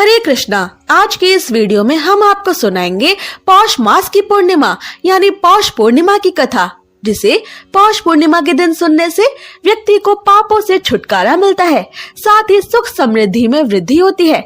हरे कृष्णा। आज के इस वीडियो में हम आपको सुनाएंगे पौष मास की पूर्णिमा यानी पौष पूर्णिमा की कथा, जिसे पौष पूर्णिमा के दिन सुनने से व्यक्ति को पापों से छुटकारा मिलता है, साथ ही सुख समृद्धि में वृद्धि होती है।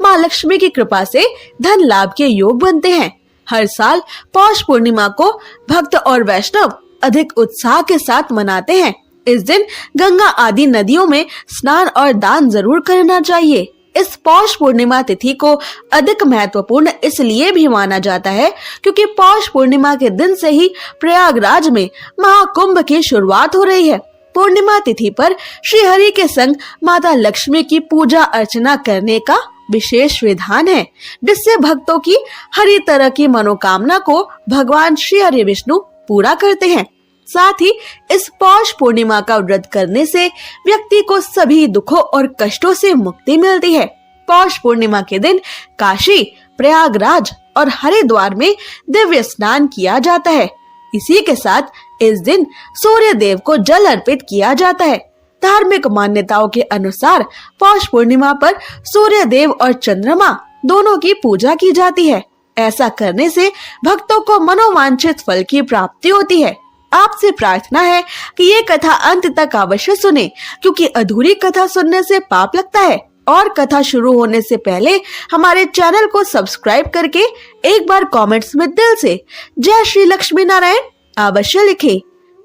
माँ लक्ष्मी की कृपा से धन लाभ के योग बनते हैं। हर साल पौष पूर्णिमा को भक्त और वैष्णव अधिक उत्साह के साथ मनाते हैं। इस दिन गंगा आदि नदियों में स्नान और दान जरूर करना चाहिए। इस पौष पूर्णिमा तिथि को अधिक महत्वपूर्ण इसलिए भी माना जाता है क्योंकि पौष पूर्णिमा के दिन से ही प्रयागराज में महाकुंभ की शुरुआत हो रही है। पूर्णिमा तिथि पर श्री हरि के संग माता लक्ष्मी की पूजा अर्चना करने का विशेष विधान है, जिससे भक्तों की हर तरह की मनोकामना को भगवान श्री हरि विष्णु पूरा करते हैं। साथ ही इस पौष पूर्णिमा का व्रत करने से व्यक्ति को सभी दुखों और कष्टों से मुक्ति मिलती है। पौष पूर्णिमा के दिन काशी, प्रयागराज और हरिद्वार में दिव्य स्नान किया जाता है। इसी के साथ इस दिन सूर्य देव को जल अर्पित किया जाता है। धार्मिक मान्यताओं के अनुसार पौष पूर्णिमा पर सूर्य देव और चंद्रमा दोनों की पूजा की जाती है। ऐसा करने से भक्तों को मनोवांछित फल की प्राप्ति होती है। आपसे प्रार्थना है कि ये कथा अंत तक अवश्य सुने, क्योंकि अधूरी कथा सुनने से पाप लगता है। और कथा शुरू होने से पहले हमारे चैनल को सब्सक्राइब करके एक बार कमेंट्स में दिल से जय श्री लक्ष्मी नारायण अवश्य लिखें।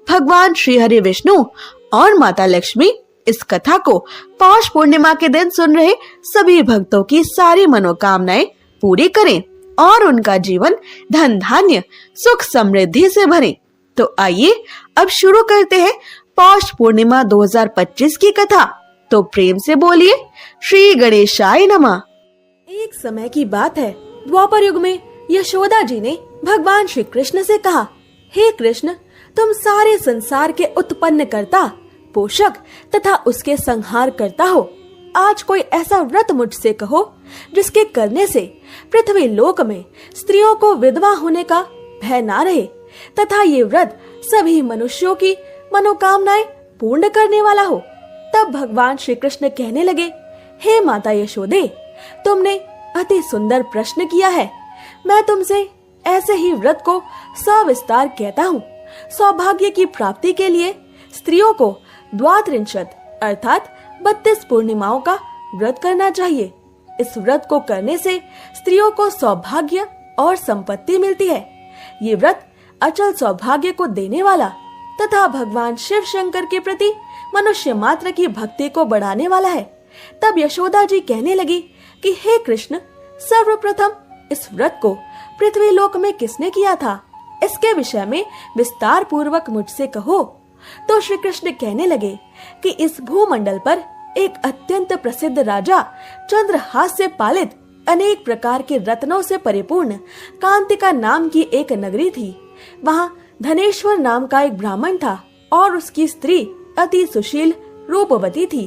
भगवान श्री हरि विष्णु और माता लक्ष्मी इस कथा को पौष पूर्णिमा के दिन सुन रहे सभी भक्तों की सारी मनोकामनाएं पूरी करें और उनका जीवन धन धान्य सुख समृद्धि से भरे। तो आइए अब शुरू करते हैं पौष पूर्णिमा 2025 की कथा। तो प्रेम से बोलिए श्री गणेशाय नमः। एक समय की बात है, द्वापर युग में यशोदा जी ने भगवान श्री कृष्ण से कहा, हे कृष्ण, तुम सारे संसार के उत्पन्न करता, पोषक तथा उसके संहार करता हो। आज कोई ऐसा व्रत मुझसे कहो जिसके करने से पृथ्वी लोक में स्त्रियों को विधवा होने का भय ना रहे तथा ये व्रत सभी मनुष्यों की मनोकामनाएं पूर्ण करने वाला हो। तब भगवान श्री कृष्ण कहने लगे, हे माता यशोदे, तुमने अति सुंदर प्रश्न किया है। मैं तुमसे ऐसे ही व्रत को सविस्तार कहता हूँ। सौभाग्य की प्राप्ति के लिए स्त्रियों को द्वात्रिंशत् अर्थात 32 पूर्णिमाओं का व्रत करना चाहिए। इस व्रत को करने से स्त्रियों को सौभाग्य और संपत्ति मिलती है। ये व्रत अचल सौभाग्य को देने वाला तथा भगवान शिव शंकर के प्रति मनुष्य मात्र की भक्ति को बढ़ाने वाला है। तब यशोदा जी कहने लगी कि हे कृष्ण, सर्वप्रथम इस व्रत को पृथ्वी लोक में किसने किया था, इसके विषय में विस्तार पूर्वक मुझसे कहो। तो श्री कृष्ण कहने लगे कि इस भूमंडल पर एक अत्यंत प्रसिद्ध राजा चंद्रहास से पालित अनेक प्रकार के रत्नों से परिपूर्ण कांतिका नाम की एक नगरी थी। वहाँ धनेश्वर नाम का एक ब्राह्मण था और उसकी स्त्री अति सुशील रूपवती थी।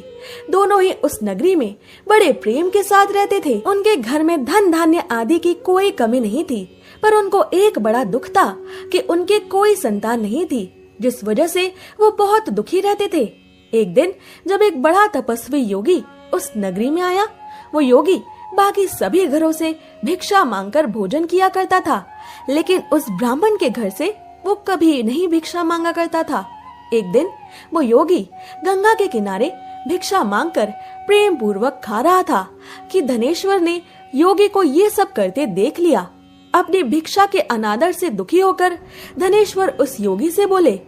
दोनों ही उस नगरी में बड़े प्रेम के साथ रहते थे। उनके घर में धन धान्य आदि की कोई कमी नहीं थी, पर उनको एक बड़ा दुख था कि उनके कोई संतान नहीं थी, जिस वजह से वो बहुत दुखी रहते थे। एक दिन जब एक बड़ा तपस्वी योगी उस नगरी में आया, वो योगी बाकी सभी घरों से भिक्षा मांगकर भोजन किया करता था, लेकिन उस ब्राह्मण के घर से वो कभी नहीं भिक्षा मांगा करता था। एक दिन वो योगी गंगा के किनारे भिक्षा मांगकर प्रेम पूर्वक खा रहा था कि धनेश्वर ने योगी को ये सब करते देख लिया। अपनी भिक्षा के अनादर से दुखी होकर धनेश्वर उस योगी से बोले,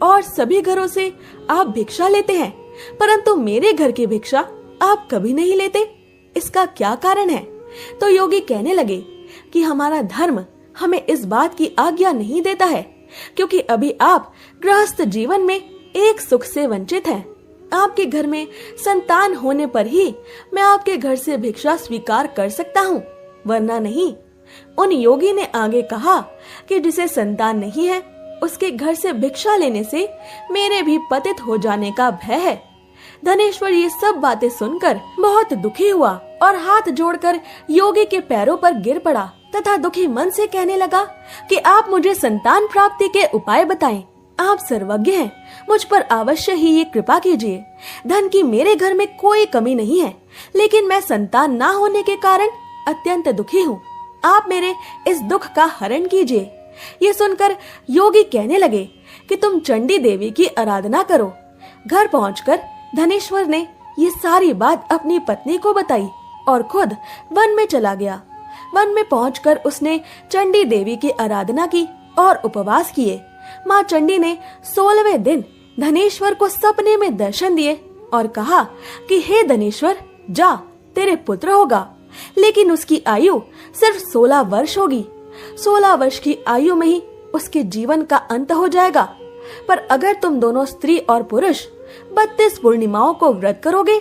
और सभी घरों से आप भिक्षा लेते हैं, परंतु मेरे घर की भिक्षा आप कभी नहीं लेते, इसका क्या कारण है? तो योगी कहने लगे कि हमारा धर्म हमें इस बात की आज्ञा नहीं देता है, क्योंकि अभी आप गृहस्थ जीवन में एक सुख से वंचित हैं। आपके घर में संतान होने पर ही मैं आपके घर से भिक्षा स्वीकार कर सकता हूँ, वरना नहीं। उन योगी ने आगे कहा कि जिसे संतान नहीं है, उसके घर से भिक्षा लेने से मेरे भी पतित हो जाने का भय है। धनेश्वर ये सब बातें सुनकर बहुत दुखी हुआ और हाथ जोड़कर योगी के पैरों पर गिर पड़ा तथा दुखी मन से कहने लगा कि आप मुझे संतान प्राप्ति के उपाय बताएं। आप सर्वज्ञ हैं, मुझ पर अवश्य ही ये कृपा कीजिए। धन की मेरे घर में कोई कमी नहीं है, लेकिन मैं संतान ना होने के कारण अत्यंत दुखी हूँ। आप मेरे इस दुख का हरण कीजिए। ये सुनकर योगी कहने लगे कि तुम चंडी देवी की आराधना करो। घर पहुंचकर धनेश्वर ने ये सारी बात अपनी पत्नी को बताई और खुद वन में चला गया। वन में पहुंचकर उसने चंडी देवी की आराधना की और उपवास किए। माँ चंडी ने 16वें दिन धनेश्वर को सपने में दर्शन दिए और कहा कि हे धनेश्वर, जा, तेरे पुत्र होगा, लेकिन उसकी आयु सिर्फ 16 वर्ष होगी। 16 वर्ष की आयु में ही उसके जीवन का अंत हो जाएगा। पर अगर तुम दोनों स्त्री और पुरुष 32 पूर्णिमाओं को व्रत करोगे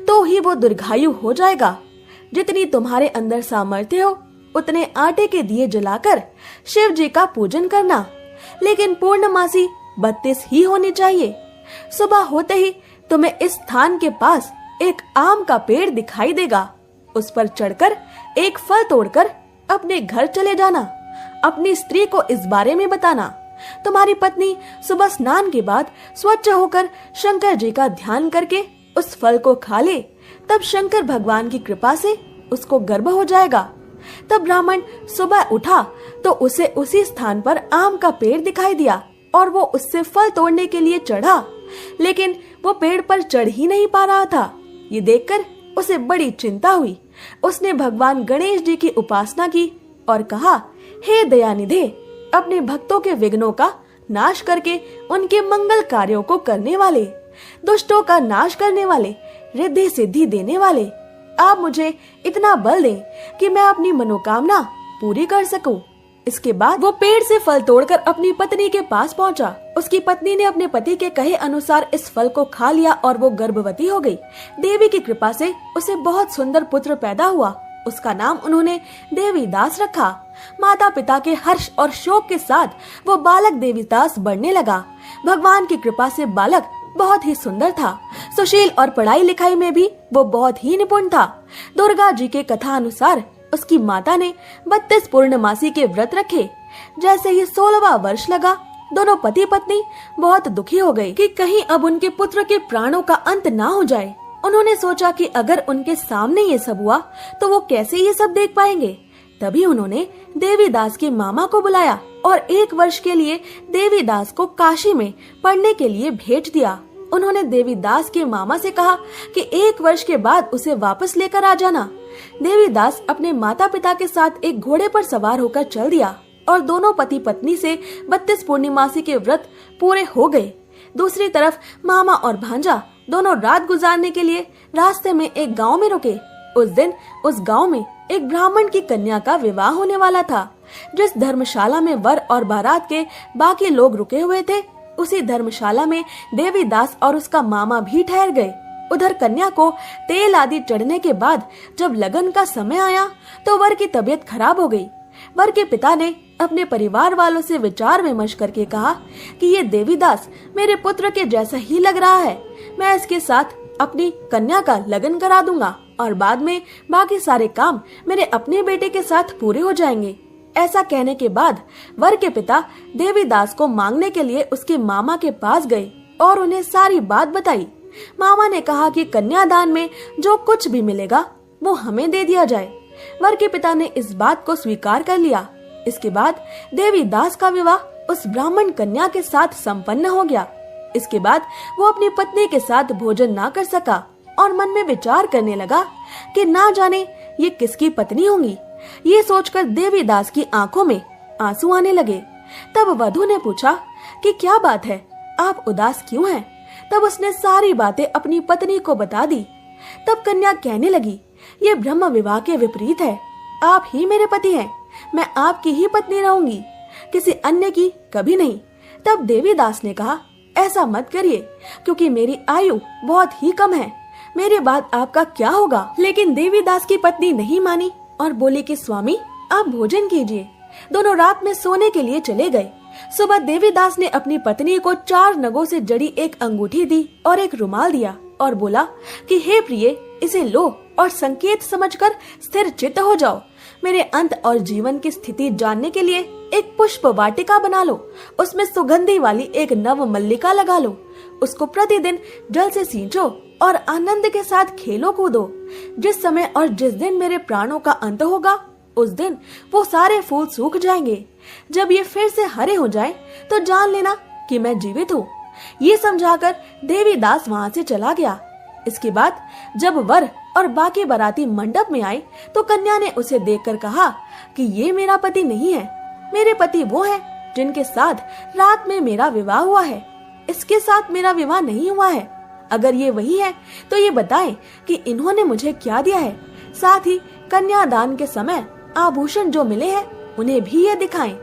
तो ही वो दीर्घायु हो जाएगा। जितनी तुम्हारे अंदर सामर्थ्य हो उतने आटे के दिए जलाकर शिव जी का पूजन करना, लेकिन पूर्णमासी 32 ही होनी चाहिए। सुबह होते ही तुम्हें इस स्थान के पास एक आम का पेड़ दिखाई देगा। उस पर चढ़कर एक फल तोड़कर अपने घर चले जाना। अपनी स्त्री को इस बारे में बताना। तुम्हारी पत्नी सुबह स्नान के बाद स्वच्छ होकर शंकर जी का ध्यान करके उस फल को खा ले, तब शंकर भगवान की कृपा से उसको गर्भ हो जाएगा। तब ब्राह्मण सुबह उठा तो उसे उसी स्थान पर आम का पेड़ दिखाई दिया और वो उससे फल तोड़ने के लिए चढ़ा, लेकिन वो पेड़ पर चढ़ ही नहीं पा रहा था। ये देखकर उसे बड़ी चिंता हुई। उसने भगवान गणेश जी की उपासना की और कहा, हे दयानिधे, अपने भक्तों के विघ्नों का नाश करके उनके मंगल कार्यों को करने वाले, दुष्टों का नाश करने वाले, रिद्धि सिद्धि देने वाले, आप मुझे इतना बल दें कि मैं अपनी मनोकामना पूरी कर सकूं। इसके बाद वो पेड़ से फल तोड़कर अपनी पत्नी के पास पहुंचा। उसकी पत्नी ने अपने पति के कहे अनुसार इस फल को खा लिया और वो गर्भवती हो गई। देवी की कृपा से उसे बहुत सुंदर पुत्र पैदा हुआ। उसका नाम उन्होंने देवीदास रखा। माता पिता के हर्ष और शोक के साथ वो बालक देवीदास बढ़ने लगा। भगवान की कृपा से बालक बहुत ही सुंदर था, सुशील और पढ़ाई लिखाई में भी वो बहुत ही निपुण था। दुर्गा जी के कथा अनुसार उसकी माता ने 32 पूर्णमासी के व्रत रखे। जैसे ही 16वां वर्ष लगा, दोनों पति पत्नी बहुत दुखी हो गए कि कहीं अब उनके पुत्र के प्राणों का अंत ना हो जाए। उन्होंने सोचा कि अगर उनके सामने ये सब हुआ तो वो कैसे ये सब देख पाएंगे। तभी उन्होंने देवीदास के मामा को बुलाया और 1 वर्ष के लिए देवीदास को काशी में पढ़ने के लिए भेज दिया। उन्होंने देवीदास के मामा से कहा कि 1 वर्ष के बाद उसे वापस लेकर आ जाना। देवीदास अपने माता पिता के साथ एक घोड़े पर सवार होकर चल दिया और दोनों पति पत्नी से 32 पूर्णिमासी के व्रत पूरे हो गए। दूसरी तरफ मामा और भांजा दोनों रात गुजारने के लिए रास्ते में एक गांव में रुके। उस दिन उस गांव में एक ब्राह्मण की कन्या का विवाह होने वाला था। जिस धर्मशाला में वर और बारात के बाकी लोग रुके हुए थे, उसी धर्मशाला में देवीदास और उसका मामा भी ठहर गए। उधर कन्या को तेल आदि चढ़ने के बाद जब लगन का समय आया तो वर की तबीयत खराब हो गई। वर के पिता ने अपने परिवार वालों से विचार विमर्श करके कहा कि ये देवीदास मेरे पुत्र के जैसा ही लग रहा है, मैं इसके साथ अपनी कन्या का लगन करा दूंगा और बाद में बाकी सारे काम मेरे अपने बेटे के साथ पूरे हो जाएंगे। ऐसा कहने के बाद वर के पिता देवीदास को मांगने के लिए उसके मामा के पास गए और उन्हें सारी बात बताई। मामा ने कहा कि कन्यादान में जो कुछ भी मिलेगा वो हमें दे दिया जाए। वर के पिता ने इस बात को स्वीकार कर लिया। इसके बाद देवीदास का विवाह उस ब्राह्मण कन्या के साथ संपन्न हो गया। इसके बाद वो अपनी पत्नी के साथ भोजन ना कर सका और मन में विचार करने लगा कि ना जाने ये किसकी पत्नी होंगी। ये सोचकर देवीदास की आंखों में आंसू आने लगे। तब वधू ने पूछा कि क्या बात है, आप उदास क्यों हैं? तब उसने सारी बातें अपनी पत्नी को बता दी। तब कन्या कहने लगी, ये ब्रह्म विवाह के विपरीत है। आप ही मेरे पति हैं, मैं आपकी ही पत्नी रहूंगी, किसी अन्य की कभी नहीं। तब देवीदास ने कहा, ऐसा मत करिए, क्योंकि मेरी आयु बहुत ही कम है, मेरे बाद आपका क्या होगा। लेकिन देवीदास की पत्नी नहीं मानी और बोली कि स्वामी, आप भोजन कीजिए। दोनों रात में सोने के लिए चले गए। सुबह देवीदास ने अपनी पत्नी को 4 नगों से जड़ी एक अंगूठी दी और एक रुमाल दिया और बोला कि हे प्रिय, इसे लो और संकेत समझकर स्थिर चित्त हो जाओ। मेरे अंत और जीवन की स्थिति जानने के लिए एक पुष्प वाटिका बना लो, उसमें सुगंधी वाली एक नव मल्लिका लगा लो, उसको प्रतिदिन जल से सींचो और आनंद के साथ खेलो कूदो। जिस समय और जिस दिन मेरे प्राणों का अंत होगा, उस दिन वो सारे फूल सूख जाएंगे। जब ये फिर से हरे हो जाएं, तो जान लेना कि मैं जीवित हूँ। ये समझाकर देवीदास वहाँ से चला गया। इसके बाद जब वर और बाकी बाराती मंडप में आए, तो कन्या ने उसे देखकर कहा कि ये मेरा पति नहीं है, मेरे पति वो हैं जिनके साथ रात में मेरा विवाह हुआ है। इसके साथ मेरा विवाह नहीं हुआ है। अगर ये वही है तो ये बताएं कि इन्होंने मुझे क्या दिया है। साथ ही कन्यादान के समय आभूषण जो मिले हैं उन्हें भी ये दिखाएं।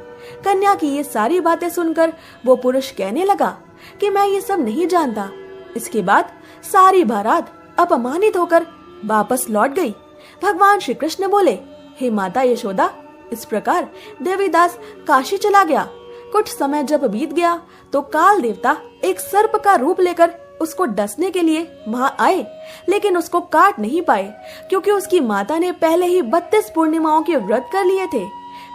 कन्या की ये सारी बातें सुनकर वो पुरुष कहने लगा कि मैं ये सब नहीं जानता। इसके बाद सारी बारात अपमानित होकर वापस लौट गई। भगवान श्री कृष्ण बोले, हे माता यशोदा, इस प्रकार देवीदास काशी चला गया। कुछ समय जब बीत गया तो काल देवता एक सर्प का रूप लेकर उसको डसने के लिए वहाँ आए, लेकिन उसको काट नहीं पाए क्योंकि उसकी माता ने पहले ही 32 पूर्णिमाओं के व्रत कर लिए थे।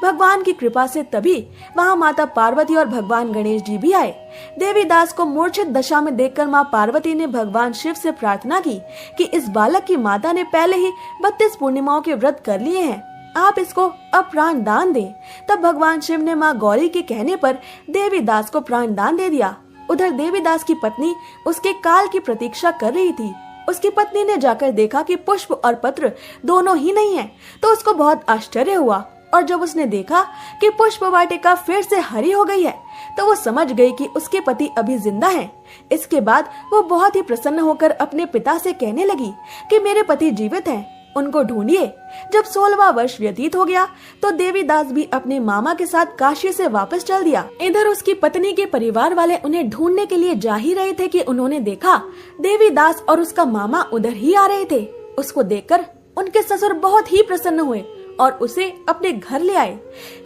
भगवान की कृपा से तभी वहाँ माता पार्वती और भगवान गणेश जी भी आए। देवीदास को मूर्छित दशा में देखकर माँ पार्वती ने भगवान शिव से प्रार्थना की कि इस बालक की माता ने पहले ही 32 पूर्णिमाओं के व्रत कर लिए हैं, आप इसको अब प्राण दान दें। तब भगवान शिव ने माँ गौरी के कहने पर देवीदास को प्राण दान दे दिया। उधर देवीदास की पत्नी उसके काल की प्रतीक्षा कर रही थी। उसकी पत्नी ने जाकर देखा कि पुष्प और पत्र दोनों ही नहीं है, तो उसको बहुत आश्चर्य हुआ। और जब उसने देखा कि पुष्प वाटिका फिर से हरी हो गई है, तो वो समझ गई कि उसके पति अभी जिंदा हैं। इसके बाद वो बहुत ही प्रसन्न होकर अपने पिता से कहने लगी कि मेरे पति जीवित हैं, उनको ढूंढिए। जब 16वां वर्ष व्यतीत हो गया तो देवीदास भी अपने मामा के साथ काशी से वापस चल दिया। इधर उसकी पत्नी के परिवार वाले उन्हें ढूंढने के लिए जा ही रहे थे कि उन्होंने देखा देवीदास और उसका मामा उधर ही आ रहे थे। उसको देखकर उनके ससुर बहुत ही प्रसन्न हुए और उसे अपने घर ले आए।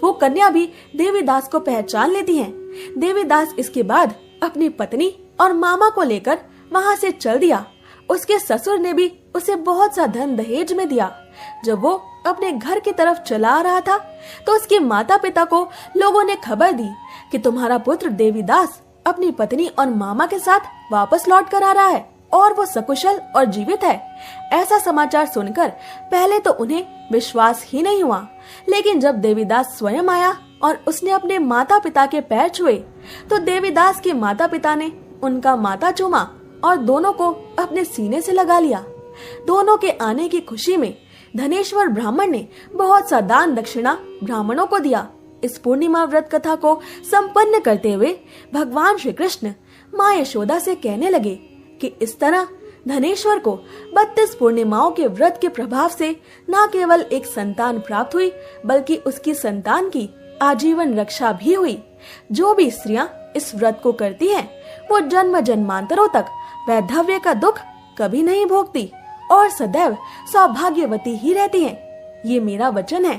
वो कन्या भी देवीदास को पहचान लेती है। देवीदास इसके बाद अपनी पत्नी और मामा को लेकर वहाँ से चल दिया। उसके ससुर ने भी उसे बहुत सा धन दहेज में दिया। जब वो अपने घर की तरफ चला आ रहा था तो उसके माता पिता को लोगों ने खबर दी कि तुम्हारा पुत्र देवीदास अपनी पत्नी और मामा के साथ वापस लौट कर आ रहा है और वो सकुशल और जीवित है। ऐसा समाचार सुनकर पहले तो उन्हें विश्वास ही नहीं हुआ, लेकिन जब देवीदास स्वयं आया और उसने अपने माता पिता के पैर छुए तो देवीदास के माता पिता ने उनका माथा चूमा और दोनों को अपने सीने से लगा लिया। दोनों के आने की खुशी में धनेश्वर ब्राह्मण ने बहुत सा दान दक्षिणा ब्राह्मणों को दिया। इस पूर्णिमा व्रत कथा को संपन्न करते हुए भगवान श्री कृष्ण माँ यशोदा से कहने लगे कि इस तरह धनेश्वर को 32 पूर्णिमाओं के व्रत के प्रभाव से न केवल एक संतान प्राप्त हुई, बल्कि उसकी संतान की आजीवन रक्षा भी हुई। जो भी स्त्रियां इस व्रत को करती हैं, वो जन्म जन्मांतरों तक वैधव्य का दुख कभी नहीं भोगती और सदैव सौभाग्यवती ही रहती हैं। ये मेरा वचन है।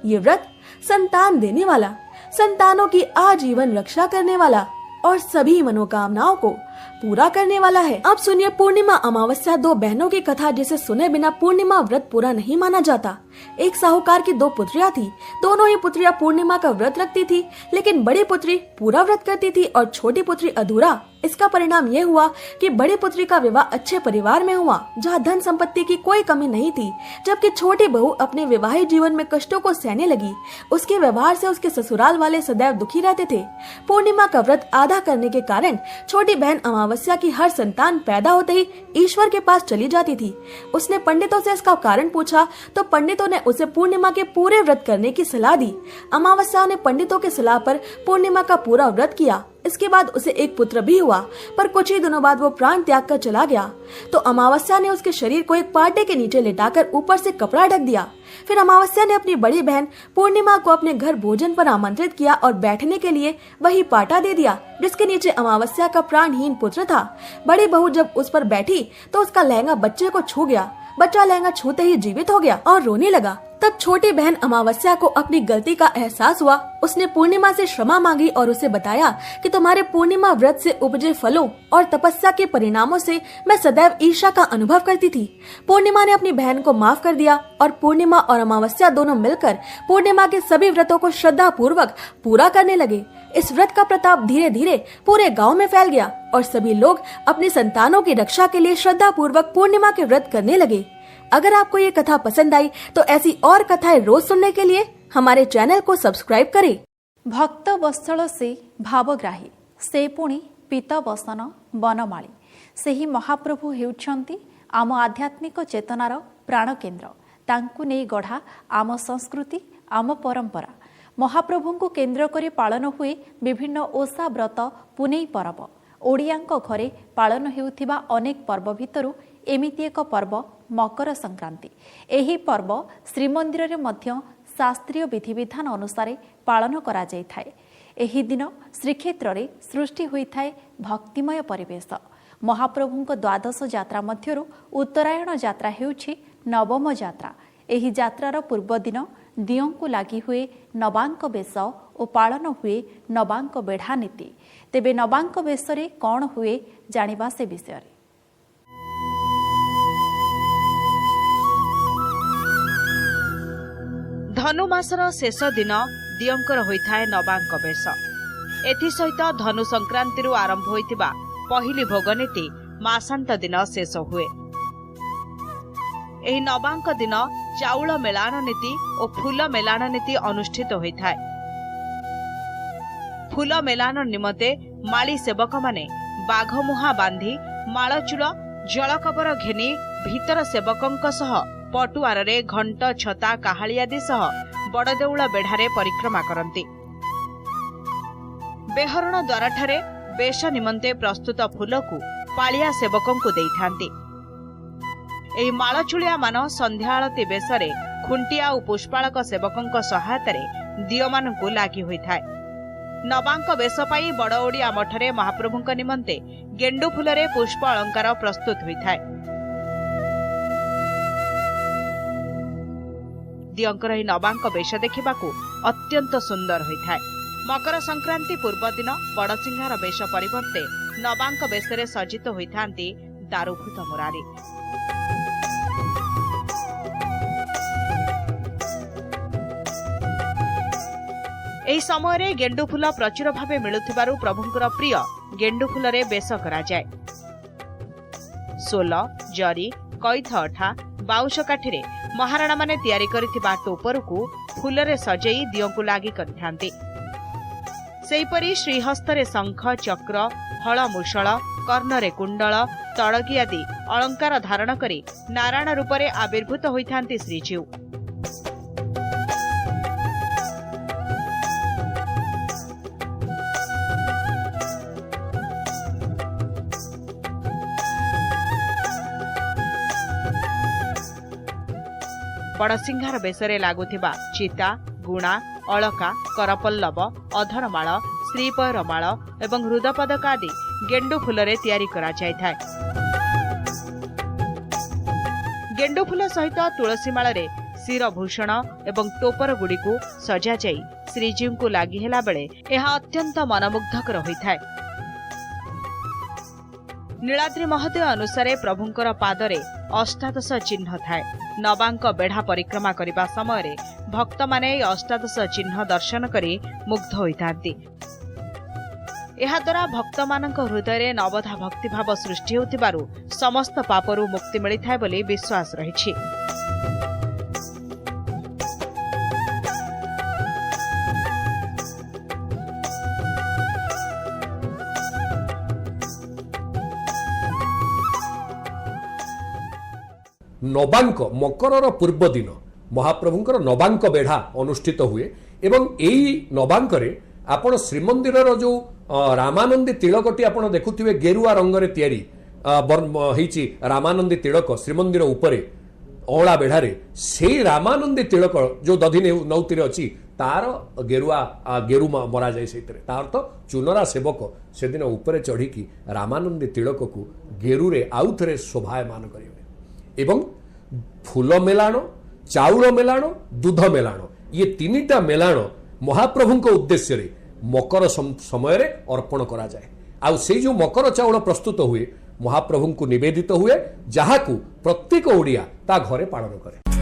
ये व्रत संतान देने वाला, संतानों की आजीवन रक्षा करने वाला और सभी मनोकामनाओं को पूरा करने वाला है। अब सुनिए पूर्णिमा अमावस्या 2 बहनों की कथा, जिसे सुने बिना पूर्णिमा व्रत पूरा नहीं माना जाता। एक साहूकार की 2 पुत्रियां थी। दोनों ही पुत्रियां पूर्णिमा का व्रत रखती थी, लेकिन बड़ी पुत्री पूरा व्रत करती थी और छोटी पुत्री अधूरा। इसका परिणाम ये हुआ कि बड़ी पुत्री का विवाह अच्छे परिवार में हुआ, जहाँ धन संपत्ति की कोई कमी नहीं थी, जबकि छोटी बहू अपने विवाहित जीवन में कष्टों को सहने लगी। उसके व्यवहार से उसके ससुराल वाले सदैव दुखी रहते थे। पूर्णिमा का व्रत आधा करने के कारण छोटी बहन अमावस्या की हर संतान पैदा होते ही ईश्वर के पास चली जाती थी। उसने पंडितों से इसका कारण पूछा तो पंडितों ने उसे पूर्णिमा के पूरे व्रत करने की सलाह दी। अमावस्या ने पंडितों की सलाह पर पूर्णिमा का पूरा व्रत किया। इसके बाद उसे एक पुत्र भी हुआ, पर कुछ ही दिनों बाद वो प्राण त्याग कर चला गया। तो अमावस्या ने उसके शरीर को एक पाटे के नीचे लिटाकर ऊपर से कपड़ा ढक दिया। फिर अमावस्या ने अपनी बड़ी बहन पूर्णिमा को अपने घर भोजन पर आमंत्रित किया और बैठने के लिए वही पाटा दे दिया जिसके नीचे अमावस्या का प्राणहीन पुत्र था। बड़ी बहू जब उस पर बैठी तो उसका लहंगा बच्चे को छू गया। बच्चा लहंगा छूते ही जीवित हो गया और रोने लगा। तब छोटी बहन अमावस्या को अपनी गलती का एहसास हुआ। उसने पूर्णिमा से क्षमा मांगी और उसे बताया कि तुम्हारे पूर्णिमा व्रत से उपजे फलों और तपस्या के परिणामों से मैं सदैव ईर्ष्या का अनुभव करती थी। पूर्णिमा ने अपनी बहन को माफ कर दिया और पूर्णिमा और अमावस्या दोनों मिलकर पूर्णिमा के सभी व्रतों को श्रद्धा पूर्वक पूरा करने लगे। इस व्रत का प्रताप धीरे धीरे पूरे गांव में फैल गया और सभी लोग अपनी संतानों की रक्षा के लिए श्रद्धा पूर्वक पूर्णिमा के व्रत करने लगे। अगर आपको ये कथा पसंद आई तो ऐसी और कथाएं रोज सुनने के लिए हमारे चैनल को सब्सक्राइब करें। भक्त वत्सल से भावग्राही से पुणी पीत बसन बनमाली से ही महाप्रभु हेउछंती आम आध्यात्मिक चेतनार प्राणकेन्द्र। तांकु नहीं गढ़ा आम संस्कृति आम परंपरा। महाप्रभु को केन्द्र कर पालन हुए विभिन्न ओषा व्रत पुनेई परब। ओडियांक घरे पालन हेउथिबा अनेक पर्व भितरु एमिति एक पर्व मकर संक्रांति। एही पर्व श्रीमंदिर रे मध्य शास्त्रीय विधिविधान अनुसार पालन करा जाय थाए। एही दिन श्रीक्षेत्र रे सृष्टि होई थाए भक्तिमय परिवेश। महाप्रभुंक द्वादश यात्रा मध्यरु उत्तरायण यात्रा हेउछि नवम यात्रा। एही यात्रार पूर्व दिन दियोंकु लागि हुए नवांक बेश और पालन हुए नवांक बेढ़ा नीति। तेबे नवांक बेशरे कौन हुए जानिबा से विषय। धनु मासर शेष दिन दियंकर होइथाए नवांक बेश। एथि सहित धनु संक्रांति आरंभ होइतिबा पहिली भोग नीति मासांत दिन शेष हुए। एही नवांक दिन चाउल मेलाण नीति और फूल मेलाण नीति अनुष्ठित होइथाए। फूल मेलाण निमते माली सेवक माने बाघ मुहा बांधी मालचूल जलकबर घेनी भीतर सेवकंक सह पटुआर रे घंट छता काहाली आदि सह बड़देउल बेढ़ारे परिक्रमा करती। बेहरण द्वार ठारे बेश निमंते प्रस्तुत फूल को पालिया सेवकंकु देइथांती। एही मालचूलिया मान संध्या आलती बेशरे खुंटिया और पुष्पालक सेवकंक सहायतारे दियमानंकु लागि होइथाए। नवांक बेश पाई बड़ओडिया मठरे महाप्रभुंक निमंते गेंडु फूलरे पुष्प अलंकार प्रस्तुत होइथाए। दियंकर एही नवांक बेश देखिबाकू अत्यंत सुंदर होइथाए। मकर संक्रांति पूर्व दिन बड़सिंहार बेश परिवर्ते नवांक बेशरे सज्जित होइथांती दारुभूत मुरारी। एही समय रे गेंडु फूल प्रचुर भावे मिलुथिबारु प्रभुंकर प्रिय गेंडु फूलरे बेश करा जाय। सोल जरी कैथ अठा बाउश काठीरे महाराणा माने तयारी करिथिबा टोपरकू फूलरे सजेई दियंकु लागि करिथांती। सेहीपरि श्रीहस्तरे शंख चक्र हळ मुषळ कर्णरे कुंडल तड़गी आदि अलंकार धारण करी नारायण रूपरे आविर्भूत होइथांती श्रीजीव। बड़सिंहार बेशरे लागुथिबा चिता गुणा अलका करपल्लव अधरमाळ श्रीपयरमाळ एवं हृदपदक आदि गेंडु फूलरे तयारी करा जायथाय। गेंडु फूल सहित तुलसी माଳରେ शिरभूषण एवं टोपर गुड़िकू सजा जाई श्रीजीवଙ୍କୁ लागि हेला बेले एहा अत्यंत मनमुग्धकर होइथाय। नीलाद्री महोदय अनुसारे प्रभुंकर पादरे अष्टादश चिन्ह थाए। नवांक बेढ़ा परिक्रमा करिबा समय भक्त माने अष्टादश चिन्ह दर्शन करी मुग्ध होइथांती। एहा द्वारा भक्त मानक हृदय नवधा भक्तिभाव सृष्टि होतिबारु समस्त पापरु मुक्ति मिलिथाय बोली विश्वास रहिछि। नवांक मकर पूर्व दिन महाप्रभुंकर नवांक बेढ़ा अनुष्ठित हुए एवं एई नवांक रे आपण श्रीमंदिर जो रामानंदी तिलकटी आपण देखुथिबे गेरुआ रंग रे तयारी हिची रामानंदी तिलक श्रीमंदिर उपरे अळा बेढ़ारे से रामानंदी तिलक जो दधि नौतिर अच्छी तार गेरुआ गेरु मरा जाए से तार तो चुनरा सेवक से दिन उपरे चढ़ी रामानंदी तिलक को गेरु रे आउ थे शोभायमान करेंगे एवं फूल मेलाण चाउल मेलाण दूध मेलाण ये तीनिटा मेलाण महाप्रभुଙ୍କ उद्देश्य मकर समय अर्पण करा जाए आउ से जो मकर चाउल प्रस्तुत हुए महाप्रभु को निवेदित हुए जहां प्रत्येक ओडिया ता घरे पालन करे।